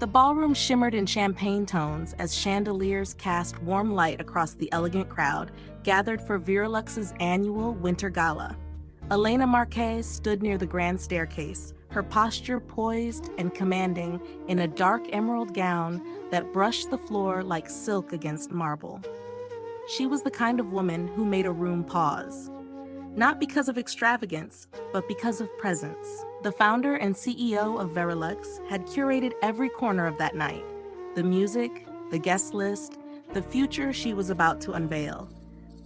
The ballroom shimmered in champagne tones as chandeliers cast warm light across the elegant crowd gathered for VOWS's annual winter gala. Elena Marquez stood near the grand staircase, her posture poised and commanding in a dark emerald gown that brushed the floor like silk against marble. She was the kind of woman who made a room pause. Not because of extravagance, but because of presence. The founder and CEO of VOWS had curated every corner of that night. The music, the guest list, the future she was about to unveil.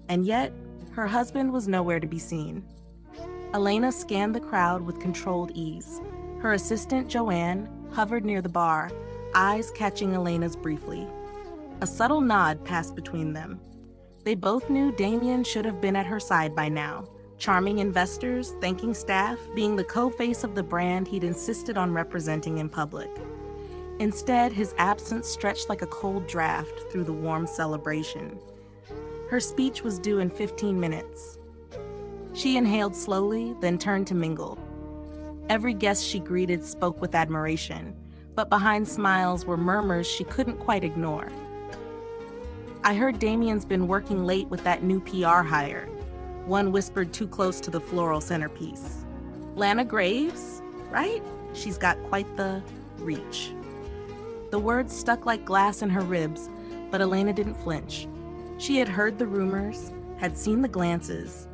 And yet, her husband was nowhere to be seen. Elena scanned the crowd with controlled ease. Her assistant, Joanne, hovered near the bar, eyes catching Elena's briefly. A subtle nod passed between them. They both knew Damien should have been at her side by now, charming investors, thanking staff, being the co-face of the brand he'd insisted on representing in public. Instead, his absence stretched like a cold draft through the warm celebration. Her speech was due in 15 minutes. She inhaled slowly, then turned to mingle. Every guest she greeted spoke with admiration, but behind smiles were murmurs she couldn't quite ignore. "I heard Damien's been working late with that new PR hire," one whispered too close to the floral centerpiece. "Lana Graves, right? She's got quite the reach." The words stuck like glass in her ribs, but Elena didn't flinch. She had heard the rumors, had seen the glances,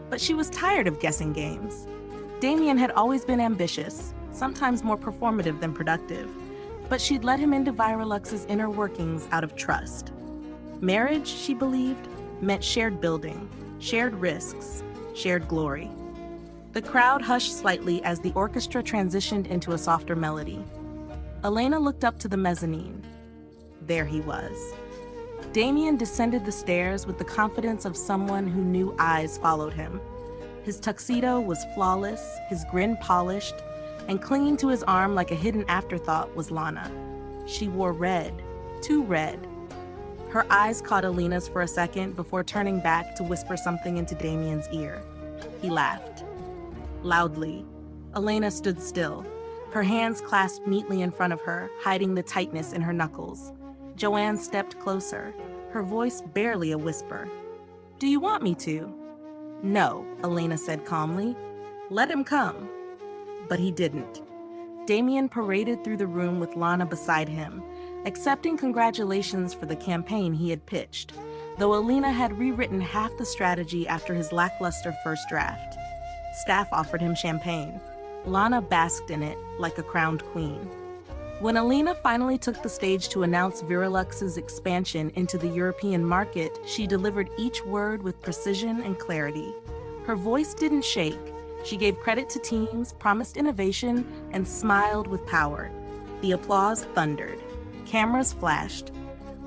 but she was tired of guessing games. Damien had always been ambitious, sometimes more performative than productive, but she'd let him into VOWS's inner workings out of trust. Marriage, she believed, meant shared building, shared risks, shared glory. The crowd hushed slightly as the orchestra transitioned into a softer melody. Elena looked up to the mezzanine. There he was. Damien descended the stairs with the confidence of someone who knew eyes followed him. His tuxedo was flawless, his grin polished, and clinging to his arm like a hidden afterthought was Lana. She wore red, too red. Her eyes caught Elena's for a second before turning back to whisper something into Damien's ear. He laughed. Loudly. Elena stood still, her hands clasped neatly in front of her, hiding the tightness in her knuckles. Joanne stepped closer, her voice barely a whisper. "Do you want me to?" "No," Elena said calmly. "Let him come." But he didn't. Damien paraded through the room with Lana beside him, accepting congratulations for the campaign he had pitched, though Elena had rewritten half the strategy after his lackluster first draft. Staff offered him champagne. Lana basked in it like a crowned queen. When Elena finally took the stage to announce VOWS's expansion into the European market, she delivered each word with precision and clarity. Her voice didn't shake. She gave credit to teams, promised innovation, and smiled with power. The applause thundered. Cameras flashed.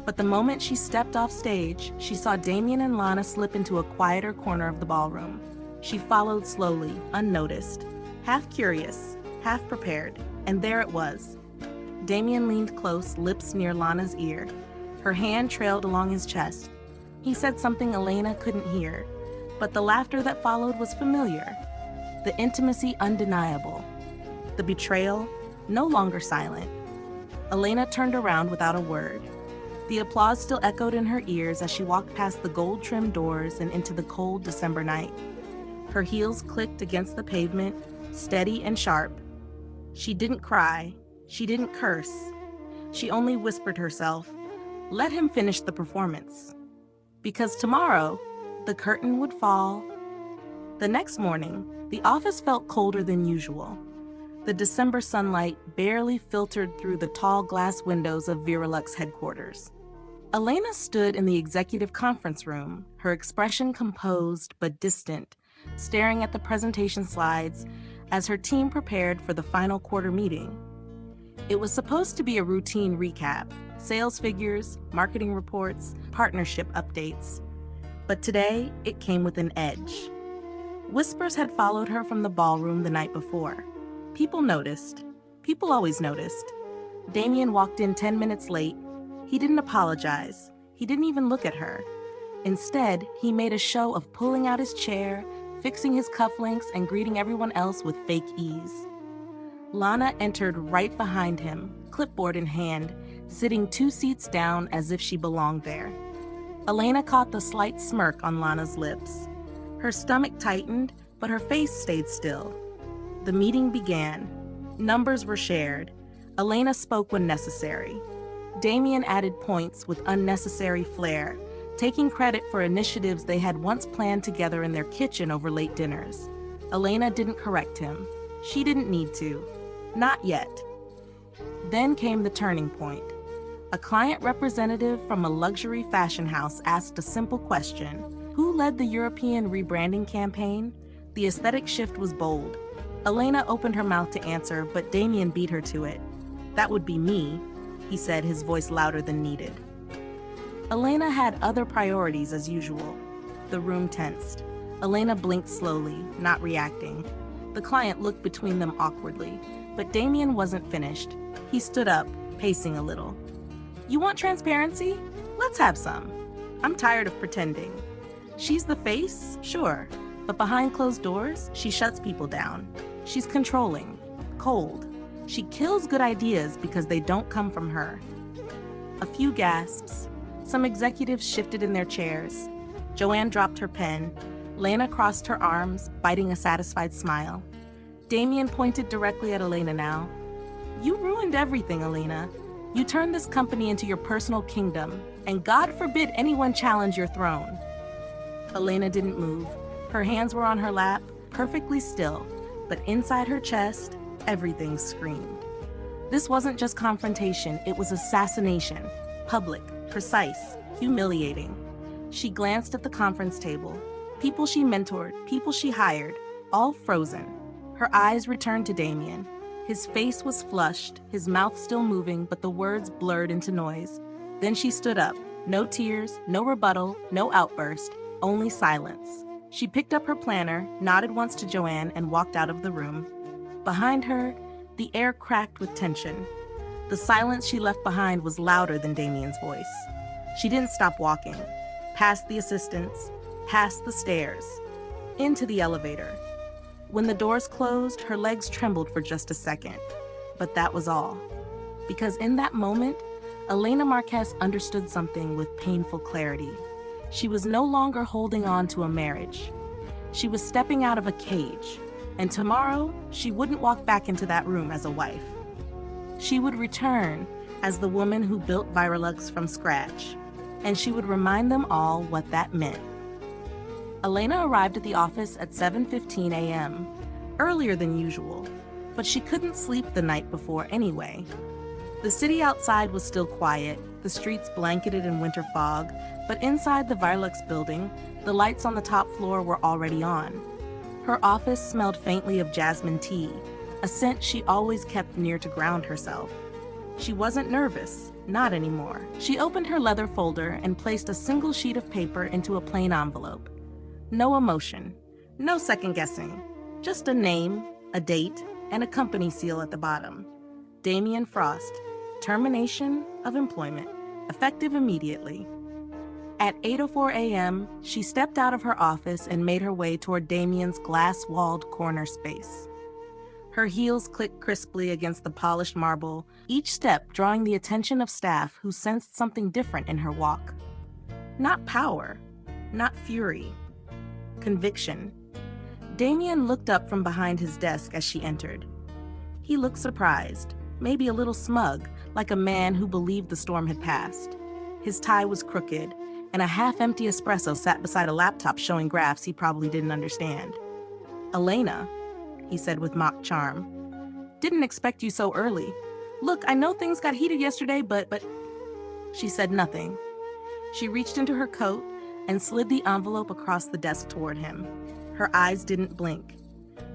But the moment she stepped off stage, she saw Damien and Lana slip into a quieter corner of the ballroom. She followed slowly, unnoticed, half curious, half prepared, and there it was. Damien leaned close, lips near Lana's ear. Her hand trailed along his chest. He said something Elena couldn't hear, but the laughter that followed was familiar. The intimacy undeniable. The betrayal no longer silent. Elena turned around without a word. The applause still echoed in her ears as she walked past the gold-trimmed doors and into the cold December night. Her heels clicked against the pavement, steady and sharp. She didn't cry. She didn't curse. She only whispered herself, "Let him finish the performance." Because tomorrow, the curtain would fall. The next morning, the office felt colder than usual. The December sunlight barely filtered through the tall glass windows of VOWS headquarters. Elena stood in the executive conference room, her expression composed but distant, staring at the presentation slides as her team prepared for the final quarter meeting. It was supposed to be a routine recap, sales figures, marketing reports, partnership updates. But today, it came with an edge. Whispers had followed her from the ballroom the night before. People noticed. People always noticed. Damien walked in 10 minutes late. He didn't apologize. He didn't even look at her. Instead, he made a show of pulling out his chair, fixing his cufflinks, and greeting everyone else with fake ease. Lana entered right behind him, clipboard in hand, sitting 2 seats down as if she belonged there. Elena caught the slight smirk on Lana's lips. Her stomach tightened, but her face stayed still. The meeting began. Numbers were shared. Elena spoke when necessary. Damien added points with unnecessary flair, taking credit for initiatives they had once planned together in their kitchen over late dinners. Elena didn't correct him. She didn't need to. Not yet. Then came the turning point. A client representative from a luxury fashion house asked a simple question. Who led the European rebranding campaign? The aesthetic shift was bold. Elena opened her mouth to answer, but Damien beat her to it. That would be me, he said, his voice louder than needed. Elena had other priorities as usual. The room tensed. Elena blinked slowly, not reacting. The client looked between them awkwardly, but Damien wasn't finished. He stood up, pacing a little. You want transparency? Let's have some. I'm tired of pretending. She's the face, sure, but behind closed doors, she shuts people down. She's controlling, cold. She kills good ideas because they don't come from her. A few gasps. Some executives shifted in their chairs. Joanne dropped her pen. Lana crossed her arms, biting a satisfied smile. Damien pointed directly at Elena now. You ruined everything, Elena. You turned this company into your personal kingdom, and God forbid anyone challenge your throne. Elena didn't move. Her hands were on her lap, perfectly still, but inside her chest, everything screamed. This wasn't just confrontation, it was assassination. Public, precise, humiliating. She glanced at the conference table. People she mentored, people she hired, all frozen. Her eyes returned to Damien. His face was flushed, his mouth still moving, but the words blurred into noise. Then she stood up. No tears, no rebuttal, no outburst, only silence. She picked up her planner, nodded once to Joanne, and walked out of the room. Behind her, the air cracked with tension. The silence she left behind was louder than Damien's voice. She didn't stop walking. Past the assistants, past the stairs, into the elevator. When the doors closed, her legs trembled for just a second. But that was all. Because in that moment, Elena Marquez understood something with painful clarity. She was no longer holding on to a marriage. She was stepping out of a cage, and tomorrow, she wouldn't walk back into that room as a wife. She would return as the woman who built Virolux from scratch, and she would remind them all what that meant. Elena arrived at the office at 7:15 a.m., earlier than usual, but she couldn't sleep the night before anyway. The city outside was still quiet, the streets blanketed in winter fog, but inside the Virolux building, the lights on the top floor were already on. Her office smelled faintly of jasmine tea, a scent she always kept near to ground herself. She wasn't nervous, not anymore. She opened her leather folder and placed a single sheet of paper into a plain envelope. No emotion, no second guessing, just a name, a date, and a company seal at the bottom. Damien Frost, termination of employment, effective immediately. At 8:04 a.m., she stepped out of her office and made her way toward Damien's glass-walled corner space. Her heels clicked crisply against the polished marble, each step drawing the attention of staff who sensed something different in her walk. Not power, not fury. Conviction. Damien looked up from behind his desk as she entered. He looked surprised, maybe a little smug, like a man who believed the storm had passed. His tie was crooked, and a half-empty espresso sat beside a laptop showing graphs he probably didn't understand. Elena, he said with mock charm, didn't expect you so early. Look, I know things got heated yesterday, but... She said nothing. She reached into her coat and slid the envelope across the desk toward him. Her eyes didn't blink.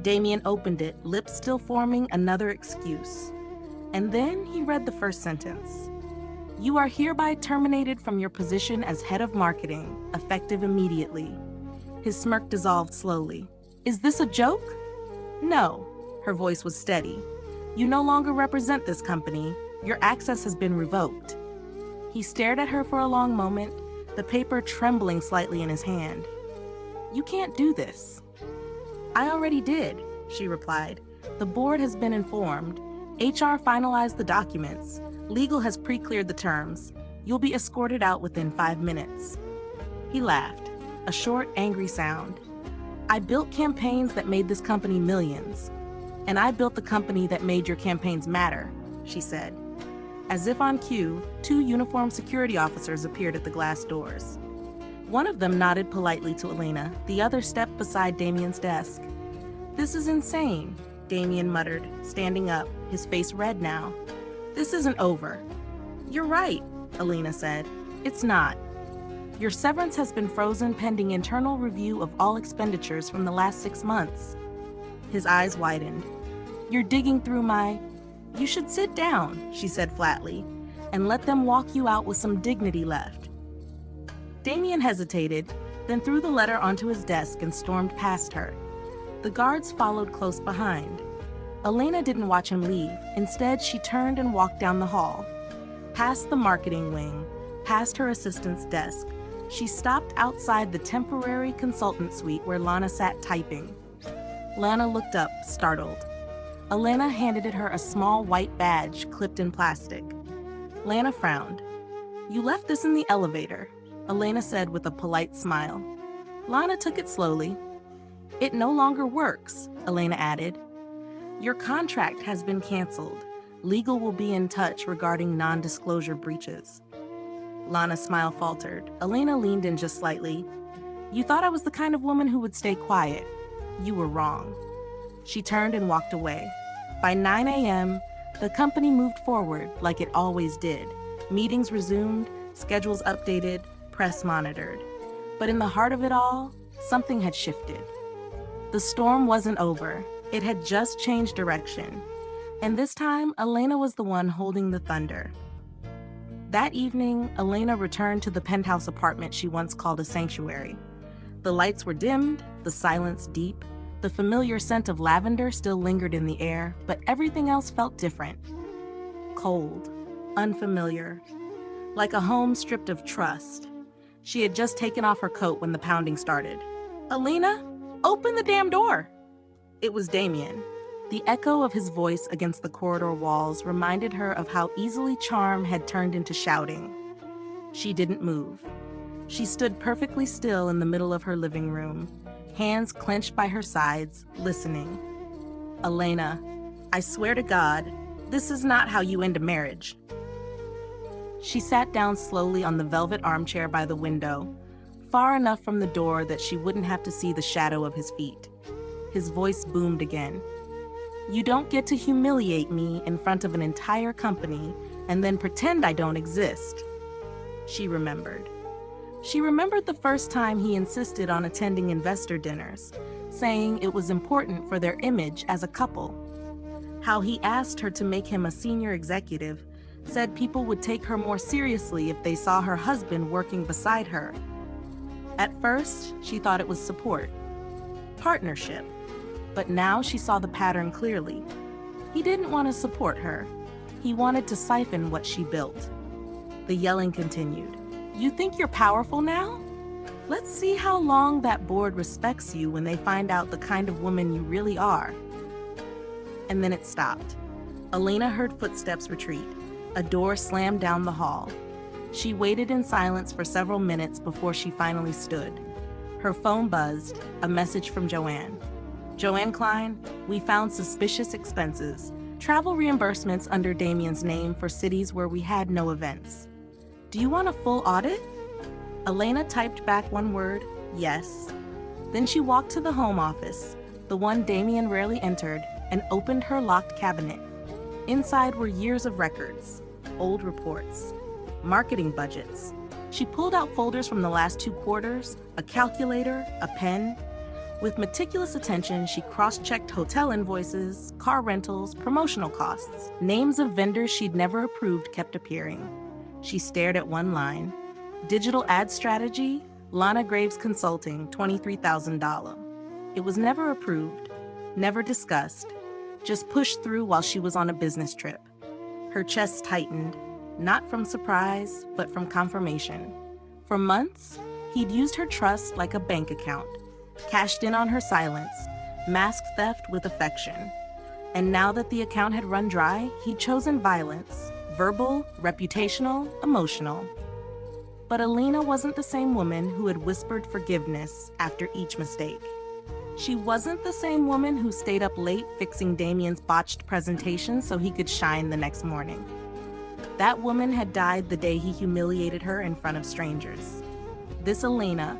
Damien opened it, lips still forming another excuse. And then he read the first sentence. You are hereby terminated from your position as head of marketing, effective immediately. His smirk dissolved slowly. Is this a joke? No. Her voice was steady. You no longer represent this company. Your access has been revoked. He stared at her for a long moment, the paper trembling slightly in his hand. You can't do this. I already did, she replied. The board has been informed, HR finalized the documents. Legal has pre-cleared the terms. You'll be escorted out within 5 minutes. He laughed, a short, angry sound. I built campaigns that made this company millions. And I built the company that made your campaigns matter, she said. As if on cue, 2 uniformed security officers appeared at the glass doors. One of them nodded politely to Elena, the other stepped beside Damien's desk. This is insane, Damien muttered, standing up, his face red now. This isn't over. You're right, Elena said. It's not. Your severance has been frozen pending internal review of all expenditures from the last 6 months. His eyes widened. You're digging through my... You should sit down, she said flatly, and let them walk you out with some dignity left. Damien hesitated, then threw the letter onto his desk and stormed past her. The guards followed close behind. Elena didn't watch him leave. Instead, she turned and walked down the hall. Past the marketing wing, past her assistant's desk, she stopped outside the temporary consultant suite where Lana sat typing. Lana looked up, startled. Elena handed her a small white badge clipped in plastic. Lana frowned. You left this in the elevator, Elena said with a polite smile. Lana took it slowly. It no longer works, Elena added. Your contract has been canceled. Legal will be in touch regarding non-disclosure breaches. Lana's smile faltered. Elena leaned in just slightly. You thought I was the kind of woman who would stay quiet. You were wrong. She turned and walked away. By 9 a.m., the company moved forward like it always did. Meetings resumed, schedules updated, press monitored. But in the heart of it all, something had shifted. The storm wasn't over. It had just changed direction. And this time, Elena was the one holding the thunder. That evening, Elena returned to the penthouse apartment she once called a sanctuary. The lights were dimmed, the silence deep. The familiar scent of lavender still lingered in the air, but everything else felt different. Cold, unfamiliar, like a home stripped of trust. She had just taken off her coat when the pounding started. Elena, open the damn door! It was Damien. The echo of his voice against the corridor walls reminded her of how easily charm had turned into shouting. She didn't move. She stood perfectly still in the middle of her living room, hands clenched by her sides, listening. Elena, I swear to God, this is not how you end a marriage. She sat down slowly on the velvet armchair by the window, far enough from the door that she wouldn't have to see the shadow of his feet. His voice boomed again. You don't get to humiliate me in front of an entire company and then pretend I don't exist. She remembered. She remembered the first time he insisted on attending investor dinners, saying it was important for their image as a couple. How he asked her to make him a senior executive, said people would take her more seriously if they saw her husband working beside her. At first, she thought it was support, partnership, but now she saw the pattern clearly. He didn't want to support her. He wanted to siphon what she built. The yelling continued. You think you're powerful now? Let's see how long that board respects you when they find out the kind of woman you really are. And then it stopped. Elena heard footsteps retreat. A door slammed down the hall. She waited in silence for several minutes before she finally stood. Her phone buzzed, a message from Joanne. Joanne Klein, we found suspicious expenses. Travel reimbursements under Damien's name for cities where we had no events. Do you want a full audit? Elena typed back one word, yes. Then she walked to the home office, the one Damien rarely entered, and opened her locked cabinet. Inside were years of records, old reports, marketing budgets. She pulled out folders from the last 2 quarters, a calculator, a pen. With meticulous attention, she cross-checked hotel invoices, car rentals, promotional costs. Names of vendors she'd never approved kept appearing. She stared at one line. Digital ad strategy, Lana Graves Consulting, $23,000. It was never approved, never discussed, just pushed through while she was on a business trip. Her chest tightened, not from surprise, but from confirmation. For months, he'd used her trust like a bank account, cashed in on her silence, masked theft with affection. And now that the account had run dry, he'd chosen violence, verbal, reputational, emotional. But Elena wasn't the same woman who had whispered forgiveness after each mistake. She wasn't the same woman who stayed up late fixing Damien's botched presentation so he could shine the next morning. That woman had died the day he humiliated her in front of strangers. This Elena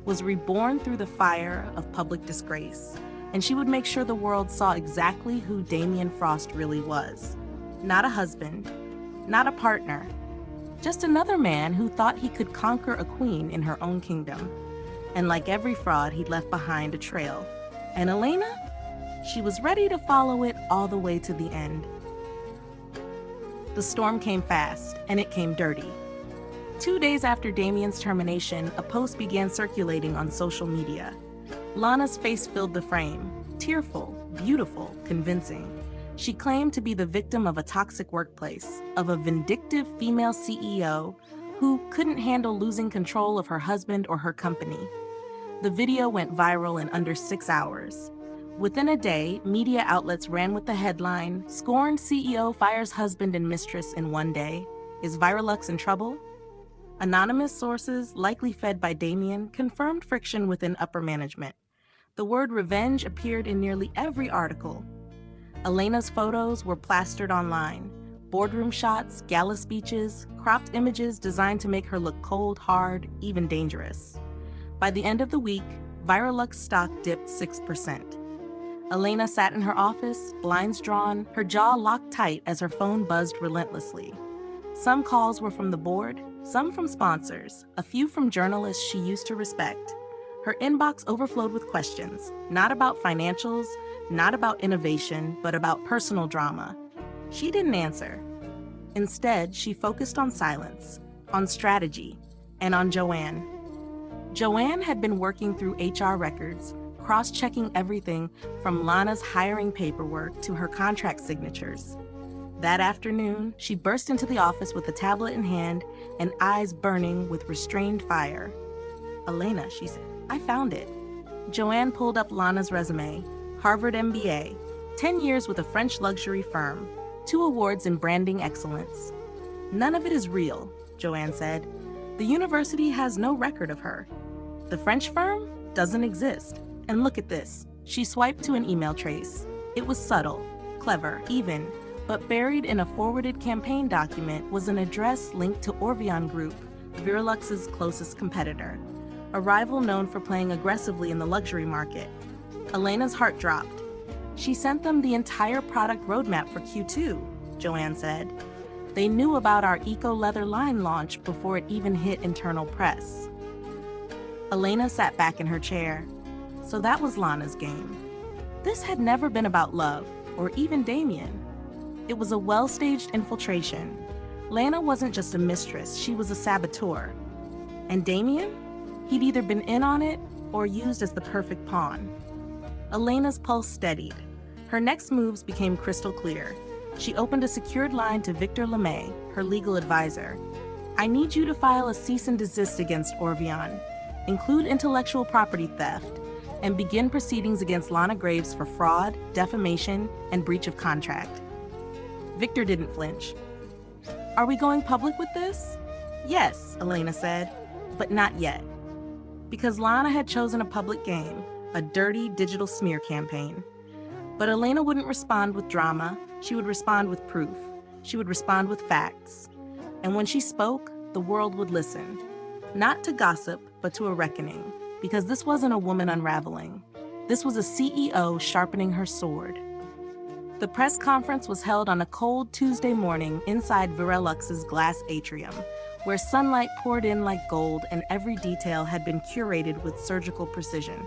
was reborn through the fire of public disgrace, and she would make sure the world saw exactly who Damien Frost really was. Not a husband, not a partner, just another man who thought he could conquer a queen in her own kingdom. And like every fraud, he'd left behind a trail. And Elena? She was ready to follow it all the way to the end. The storm came fast, and it came dirty. 2 days after Damien's termination, a post began circulating on social media. Lana's face filled the frame, tearful, beautiful, convincing. She claimed to be the victim of a toxic workplace, of a vindictive female CEO who couldn't handle losing control of her husband or her company. The video went viral in under 6 hours. Within a day, media outlets ran with the headline, "Scorned CEO fires husband and mistress in 1 day. Is Virolux in trouble?" Anonymous sources, likely fed by Damien, confirmed friction within upper management. The word revenge appeared in nearly every article. Elena's photos were plastered online. Boardroom shots, gala speeches, cropped images designed to make her look cold, hard, even dangerous. By the end of the week, Virolux stock dipped 6%. Elena sat in her office, blinds drawn, her jaw locked tight as her phone buzzed relentlessly. Some calls were from the board, some from sponsors, a few from journalists she used to respect. Her inbox overflowed with questions, not about financials, not about innovation, but about personal drama. She didn't answer. Instead, she focused on silence, on strategy, and on Joanne. Joanne had been working through HR records, cross-checking everything from Lana's hiring paperwork to her contract signatures. That afternoon, she burst into the office with a tablet in hand and eyes burning with restrained fire. "Elena," she said, "I found it." Joanne pulled up Lana's resume. Harvard MBA, 10 years with a French luxury firm, 2 awards in branding excellence. "None of it is real," Joanne said. "The university has no record of her. The French firm doesn't exist. And look at this." She swiped to an email trace. It was subtle, clever, even, but buried in a forwarded campaign document was an address linked to Orvion Group, Virolux's closest competitor, a rival known for playing aggressively in the luxury market. Elena's heart dropped. "She sent them the entire product roadmap for Q2, Joanne said. "They knew about our eco-leather line launch before it even hit internal press." Elena sat back in her chair. So that was Lana's game. This had never been about love, or even Damien. It was a well-staged infiltration. Lana wasn't just a mistress, she was a saboteur. And Damien? He'd either been in on it, or used as the perfect pawn. Elena's pulse steadied. Her next moves became crystal clear. She opened a secured line to Victor LeMay, her legal advisor. "I need you to file a cease and desist against Orvion, include intellectual property theft, and begin proceedings against Lana Graves for fraud, defamation, and breach of contract." Victor didn't flinch. "Are we going public with this?" "Yes," Elena said, "but not yet." Because Lana had chosen a public game, a dirty digital smear campaign. But Elena wouldn't respond with drama, she would respond with proof. She would respond with facts. And when she spoke, the world would listen. Not to gossip, but to a reckoning. Because this wasn't a woman unraveling. This was a CEO sharpening her sword. The press conference was held on a cold Tuesday morning inside Virelux's glass atrium, where sunlight poured in like gold and every detail had been curated with surgical precision.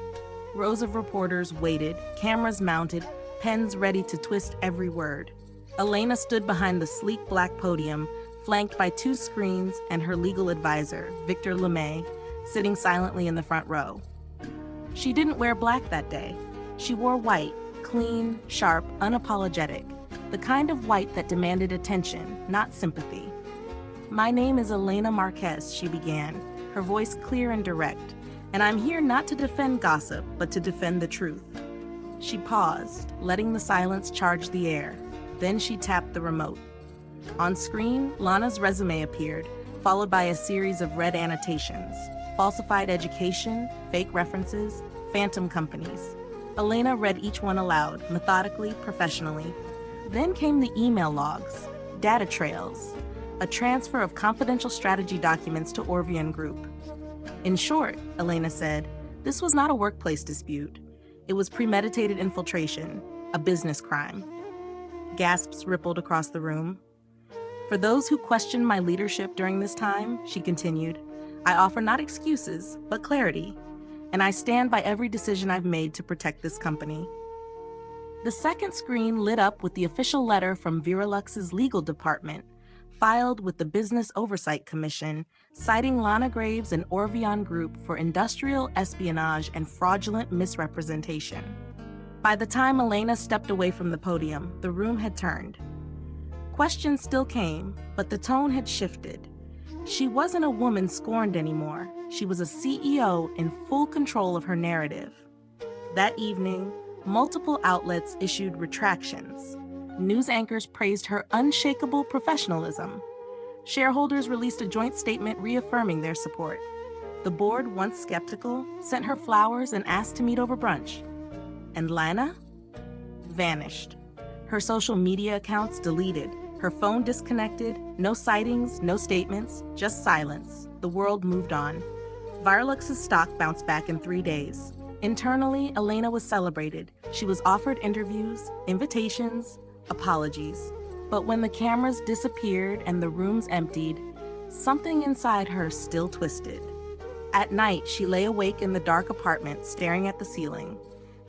Rows of reporters waited, cameras mounted, pens ready to twist every word. Elena stood behind the sleek black podium, flanked by 2 screens and her legal advisor, Victor LeMay, sitting silently in the front row. She didn't wear black that day. She wore white, clean, sharp, unapologetic, the kind of white that demanded attention, not sympathy. "My name is Elena Marquez," she began, her voice clear and direct, "and I'm here not to defend gossip, but to defend the truth." She paused, letting the silence charge the air. Then she tapped the remote. On screen, Lana's resume appeared, followed by a series of red annotations: falsified education, fake references, phantom companies. Elena read each one aloud, methodically, professionally. Then came the email logs, data trails, a transfer of confidential strategy documents to Orvian Group. In short, Elena said, this was not a workplace dispute. It was premeditated infiltration, a business crime. Gasps rippled across the room. For those who questioned my leadership during this time, she continued, I offer not excuses, but clarity, and I stand by every decision I've made to protect this company. The second screen lit up with the official letter from Verelux's legal department, filed with the Business Oversight Commission, citing Lana Graves and Orvian Group for industrial espionage and fraudulent misrepresentation. By the time Elena stepped away from the podium, the room had turned. Questions still came, but the tone had shifted. She wasn't a woman scorned anymore. She was a CEO in full control of her narrative. That evening, multiple outlets issued retractions. News anchors praised her unshakable professionalism. Shareholders released a joint statement reaffirming their support. The board, once skeptical, sent her flowers and asked to meet over brunch. And Lana? Vanished. Her social media accounts deleted, her phone disconnected, no sightings, no statements, just silence. The world moved on. Verelux's stock bounced back in 3 days. Internally, Elena was celebrated. She was offered interviews, invitations, apologies. But when the cameras disappeared and the rooms emptied, something inside her still twisted. At night, she lay awake in the dark apartment, staring at the ceiling.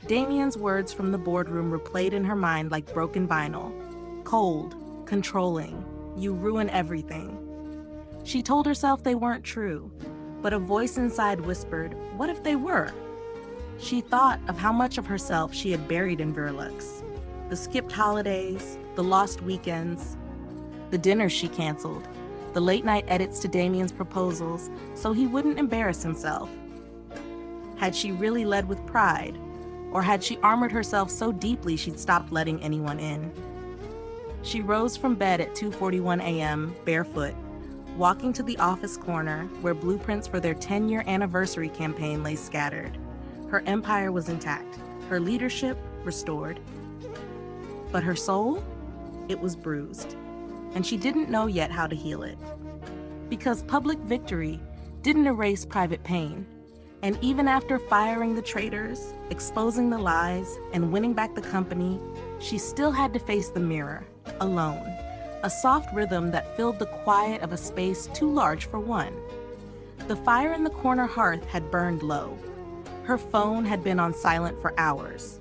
Damien's words from the boardroom replayed in her mind like broken vinyl. Cold, controlling, you ruin everything. She told herself they weren't true, but a voice inside whispered, what if they were? She thought of how much of herself she had buried in Verelux. The skipped holidays, the lost weekends, the dinners she canceled, the late-night edits to Damien's proposals so he wouldn't embarrass himself. Had she really led with pride, or had she armored herself so deeply she'd stopped letting anyone in? She rose from bed at 2:41 a.m., barefoot, walking to the office corner where blueprints for their 10-year anniversary campaign lay scattered. Her empire was intact, her leadership restored. But her soul? It was bruised, and she didn't know yet how to heal it. Because public victory didn't erase private pain, and even after firing the traitors, exposing the lies, and winning back the company, she still had to face the mirror, alone, a soft rhythm that filled the quiet of a space too large for one. The fire in the corner hearth had burned low. Her phone had been on silent for hours.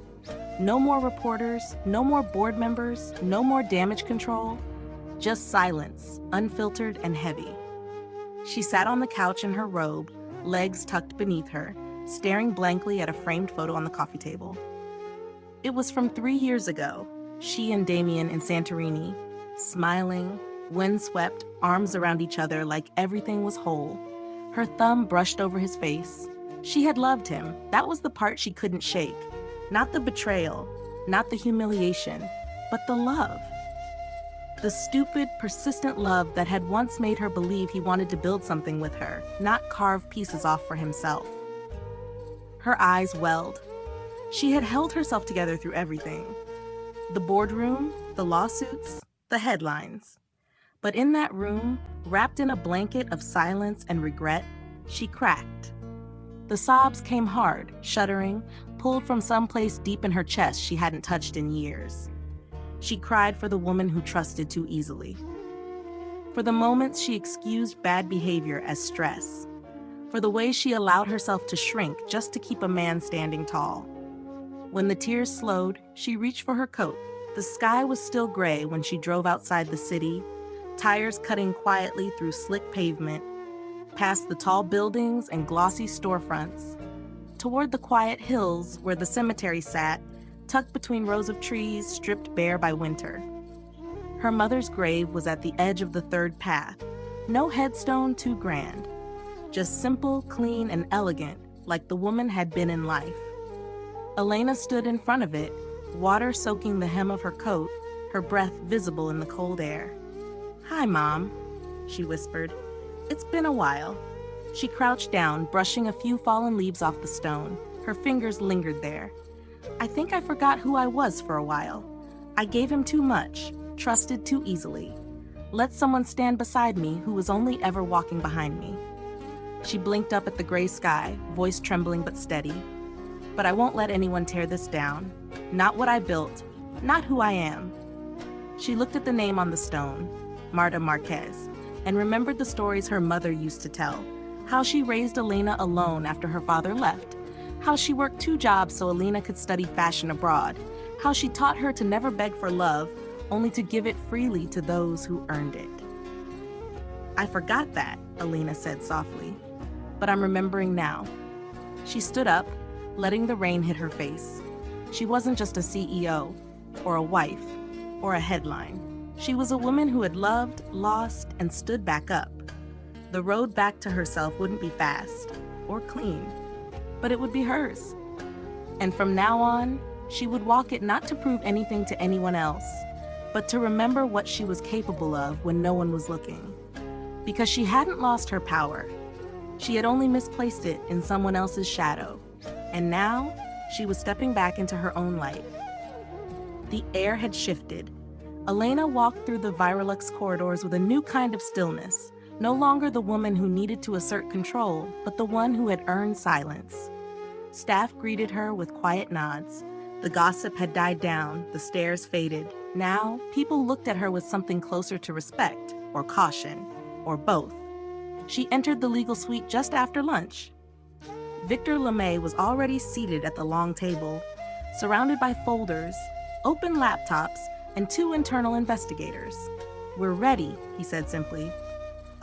No more reporters, no more board members, no more damage control, just silence, unfiltered and heavy. She sat on the couch in her robe, legs tucked beneath her, staring blankly at a framed photo on the coffee table. It was from 3 years ago, she and Damien in Santorini, smiling, windswept, arms around each other like everything was whole. Her thumb brushed over his face. She had loved him. That was the part she couldn't shake. Not the betrayal, not the humiliation, but the love. The stupid, persistent love that had once made her believe he wanted to build something with her, not carve pieces off for himself. Her eyes welled. She had held herself together through everything. The boardroom, the lawsuits, the headlines. But in that room, wrapped in a blanket of silence and regret, she cracked. The sobs came hard, shuddering, pulled from someplace deep in her chest she hadn't touched in years. She cried for the woman who trusted too easily. For the moments she excused bad behavior as stress. For the way she allowed herself to shrink just to keep a man standing tall. When the tears slowed, she reached for her coat. The sky was still gray when she drove outside the city, tires cutting quietly through slick pavement, past the tall buildings and glossy storefronts, toward the quiet hills where the cemetery sat, tucked between rows of trees stripped bare by winter. Her mother's grave was at the edge of the third path, no headstone too grand, just simple, clean, and elegant, like the woman had been in life. Elena stood in front of it, water soaking the hem of her coat, her breath visible in the cold air. "Hi, Mom," she whispered. "It's been a while." She crouched down, brushing a few fallen leaves off the stone. Her fingers lingered there. "I think I forgot who I was for a while. I gave him too much, trusted too easily. Let someone stand beside me who was only ever walking behind me." She blinked up at the gray sky, voice trembling but steady. "But I won't let anyone tear this down. Not what I built, not who I am." She looked at the name on the stone, Marta Marquez, and remembered the stories her mother used to tell. How she raised Elena alone after her father left. How she worked 2 jobs so Elena could study fashion abroad. How she taught her to never beg for love, only to give it freely to those who earned it. "I forgot that," Elena said softly. "But I'm remembering now." She stood up, letting the rain hit her face. She wasn't just a CEO, or a wife, or a headline. She was a woman who had loved, lost, and stood back up. The road back to herself wouldn't be fast, or clean, but it would be hers. And from now on, she would walk it not to prove anything to anyone else, but to remember what she was capable of when no one was looking. Because she hadn't lost her power. She had only misplaced it in someone else's shadow. And now, she was stepping back into her own light. The air had shifted. Elena walked through the Virolux corridors with a new kind of stillness, no longer the woman who needed to assert control, but the one who had earned silence. Staff greeted her with quiet nods. The gossip had died down, the stares faded. Now, people looked at her with something closer to respect, or caution, or both. She entered the legal suite just after lunch. Victor LeMay was already seated at the long table, surrounded by folders, open laptops, and 2 internal investigators. "We're ready," he said simply.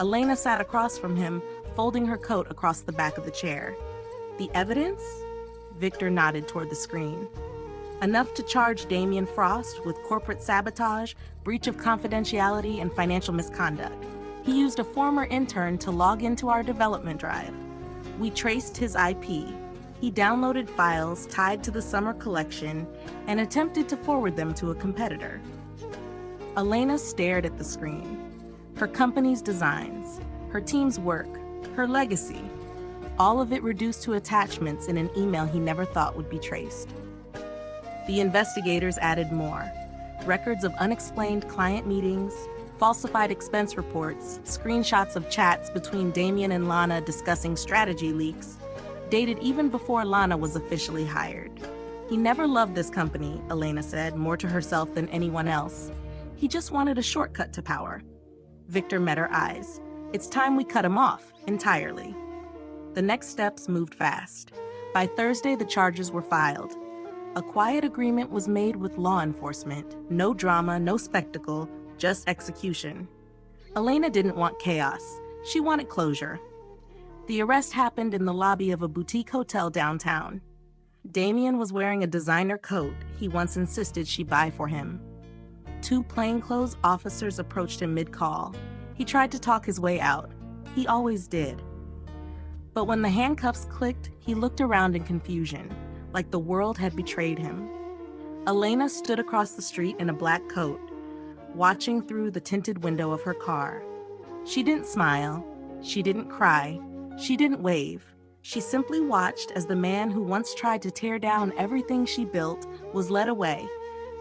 Elena sat across from him, folding her coat across the back of the chair. "The evidence?" Victor nodded toward the screen. "Enough to charge Damien Frost with corporate sabotage, breach of confidentiality, and financial misconduct. He used a former intern to log into our development drive. We traced his IP. He downloaded files tied to the summer collection and attempted to forward them to a competitor." Elena stared at the screen. Her company's designs, her team's work, her legacy, all of it reduced to attachments in an email he never thought would be traced. The investigators added more. Records of unexplained client meetings, falsified expense reports, screenshots of chats between Damien and Lana discussing strategy leaks, dated even before Lana was officially hired. "He never loved this company," Elena said, more to herself than anyone else. "He just wanted a shortcut to power." Victor met her eyes. "It's time we cut him off, entirely." The next steps moved fast. By Thursday, the charges were filed. A quiet agreement was made with law enforcement. No drama, no spectacle, just execution. Elena didn't want chaos. She wanted closure. The arrest happened in the lobby of a boutique hotel downtown. Damien was wearing a designer coat he once insisted she buy for him. 2 plainclothes officers approached him mid-call. He tried to talk his way out. He always did. But when the handcuffs clicked, he looked around in confusion, like the world had betrayed him. Elena stood across the street in a black coat, watching through the tinted window of her car. She didn't smile. She didn't cry. She didn't wave. She simply watched as the man who once tried to tear down everything she built was led away,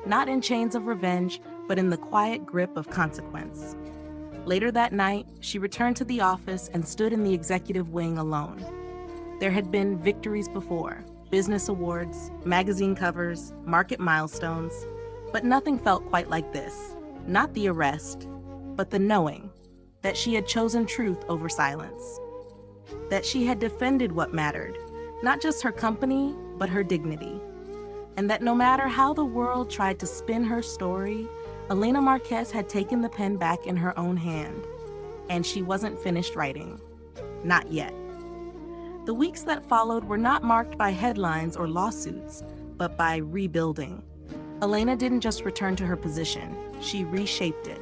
not in chains of revenge, but in the quiet grip of consequence. Later that night, she returned to the office and stood in the executive wing alone. There had been victories before, business awards, magazine covers, market milestones, but nothing felt quite like this. Not the arrest, but the knowing that she had chosen truth over silence. That she had defended what mattered, not just her company, but her dignity. And that no matter how the world tried to spin her story, Elena Marquez had taken the pen back in her own hand. And she wasn't finished writing. Not yet. The weeks that followed were not marked by headlines or lawsuits, but by rebuilding. Elena didn't just return to her position, she reshaped it.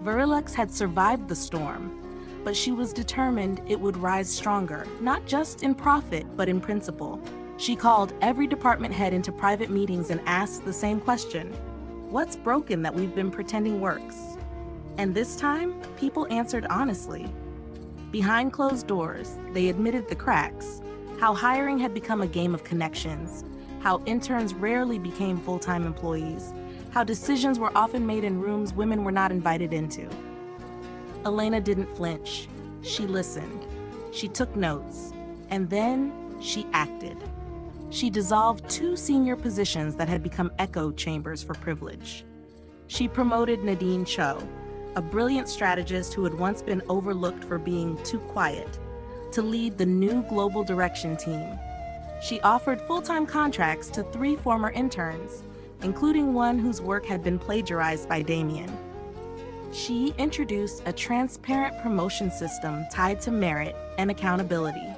Virolux had survived the storm, but she was determined it would rise stronger, not just in profit, but in principle. She called every department head into private meetings and asked the same question: what's broken that we've been pretending works? And this time, people answered honestly. Behind closed doors, they admitted the cracks, how hiring had become a game of connections, how interns rarely became full-time employees, how decisions were often made in rooms women were not invited into. Elena didn't flinch. She listened. She took notes. And then she acted. She dissolved 2 senior positions that had become echo chambers for privilege. She promoted Nadine Cho, a brilliant strategist who had once been overlooked for being too quiet, to lead the new global direction team. She offered full-time contracts to 3 former interns, including one whose work had been plagiarized by Damien. She introduced a transparent promotion system tied to merit and accountability.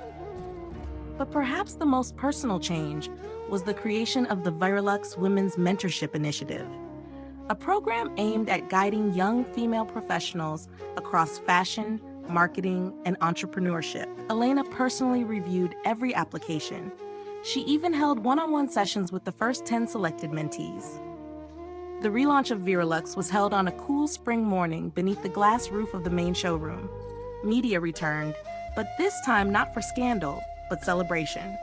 But perhaps the most personal change was the creation of the VOWS Women's Mentorship Initiative, a program aimed at guiding young female professionals across fashion, marketing, and entrepreneurship. Elena personally reviewed every application. She even held one-on-one sessions with the first 10 selected mentees. The relaunch of VOWS was held on a cool spring morning beneath the glass roof of the main showroom. Media returned, but this time not for scandal, but celebration.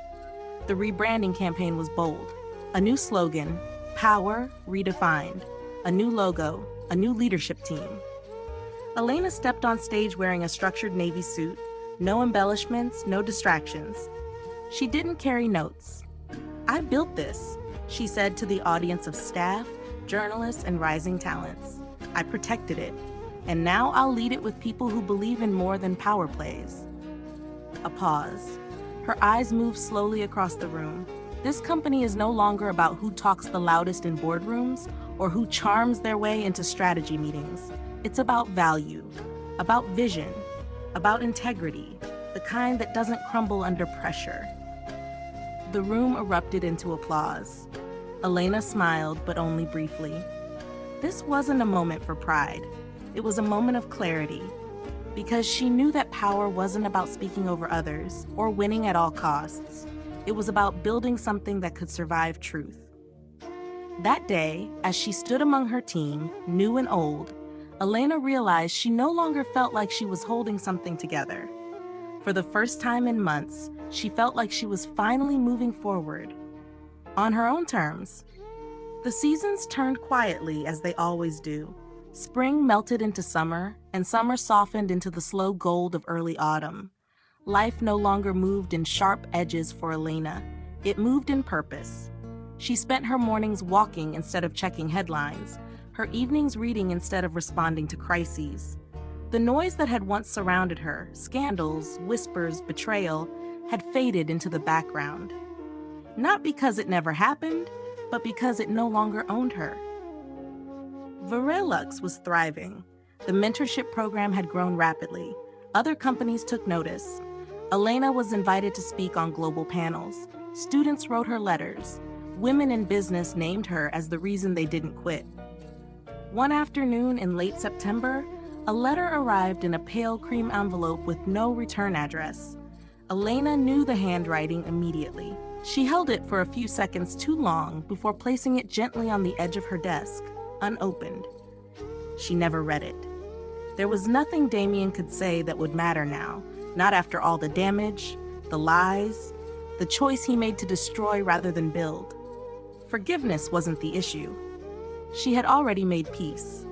The rebranding campaign was bold. A new slogan, Power Redefined. A new logo, a new leadership team. Elena stepped on stage wearing a structured navy suit, no embellishments, no distractions. She didn't carry notes. "I built this," she said to the audience of staff, journalists, and rising talents. "I protected it, and now I'll lead it with people who believe in more than power plays." A pause. Her eyes moved slowly across the room. This company is no longer about who talks the loudest in boardrooms or who charms their way into strategy meetings. It's about value, about vision, about integrity, the kind that doesn't crumble under pressure. The room erupted into applause. Elena smiled, but only briefly. This wasn't a moment for pride. It was a moment of clarity, because she knew that power wasn't about speaking over others or winning at all costs. It was about building something that could survive truth. That day, as she stood among her team, new and old, Elena realized she no longer felt like she was holding something together. For the first time in months, she felt like she was finally moving forward, on her own terms. The seasons turned quietly, as they always do. Spring melted into summer, and summer softened into the slow gold of early autumn. Life no longer moved in sharp edges for Elena. It moved in purpose. She spent her mornings walking instead of checking headlines, her evenings reading instead of responding to crises. The noise that had once surrounded her, scandals, whispers, betrayal, had faded into the background. Not because it never happened, but because it no longer owned her. VOWS was thriving. The mentorship program had grown rapidly. Other companies took notice. Elena was invited to speak on global panels. Students wrote her letters. Women in business named her as the reason they didn't quit. One afternoon in late September, a letter arrived in a pale cream envelope with no return address. Elena knew the handwriting immediately. She held it for a few seconds too long before placing it gently on the edge of her desk, unopened. She never read it. There was nothing Damien could say that would matter now, not after all the damage, the lies, the choice he made to destroy rather than build. Forgiveness wasn't the issue. She had already made peace.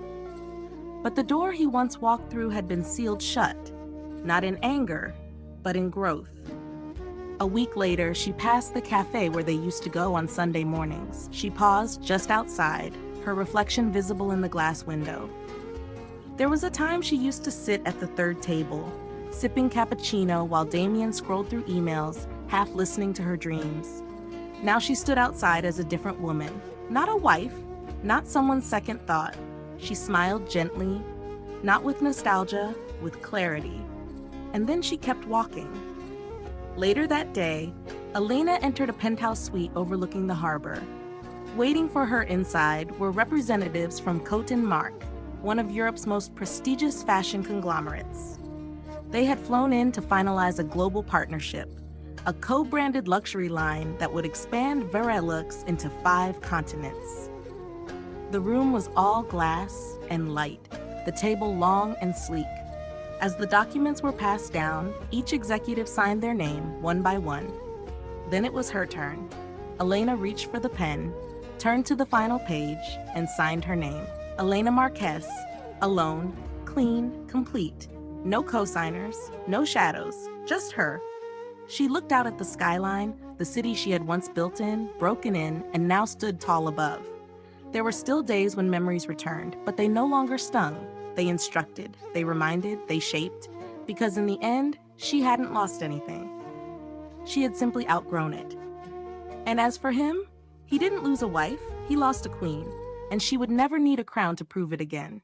But the door he once walked through had been sealed shut, not in anger, but in growth. A week later, she passed the cafe where they used to go on Sunday mornings. She paused just outside, her reflection visible in the glass window. There was a time she used to sit at the third table, sipping cappuccino while Damien scrolled through emails, half listening to her dreams. Now she stood outside as a different woman, not a wife, not someone's second thought. She smiled gently, not with nostalgia, with clarity. And then she kept walking. Later that day, Elena entered a penthouse suite overlooking the harbor. Waiting for her inside were representatives from Cote & Marc, one of Europe's most prestigious fashion conglomerates. They had flown in to finalize a global partnership, a co-branded luxury line that would expand VOWS into 5 continents. The room was all glass and light, the table long and sleek. As the documents were passed down, each executive signed their name one by one. Then it was her turn. Elena reached for the pen, turned to the final page, and signed her name. Elena Marquez, alone, clean, complete. No co-signers, no shadows, just her. She looked out at the skyline, the city she had once built in, broken in, and now stood tall above. There were still days when memories returned, but they no longer stung. They instructed, they reminded, they shaped, because in the end, she hadn't lost anything. She had simply outgrown it. And as for him, he didn't lose a wife, he lost a queen, and she would never need a crown to prove it again.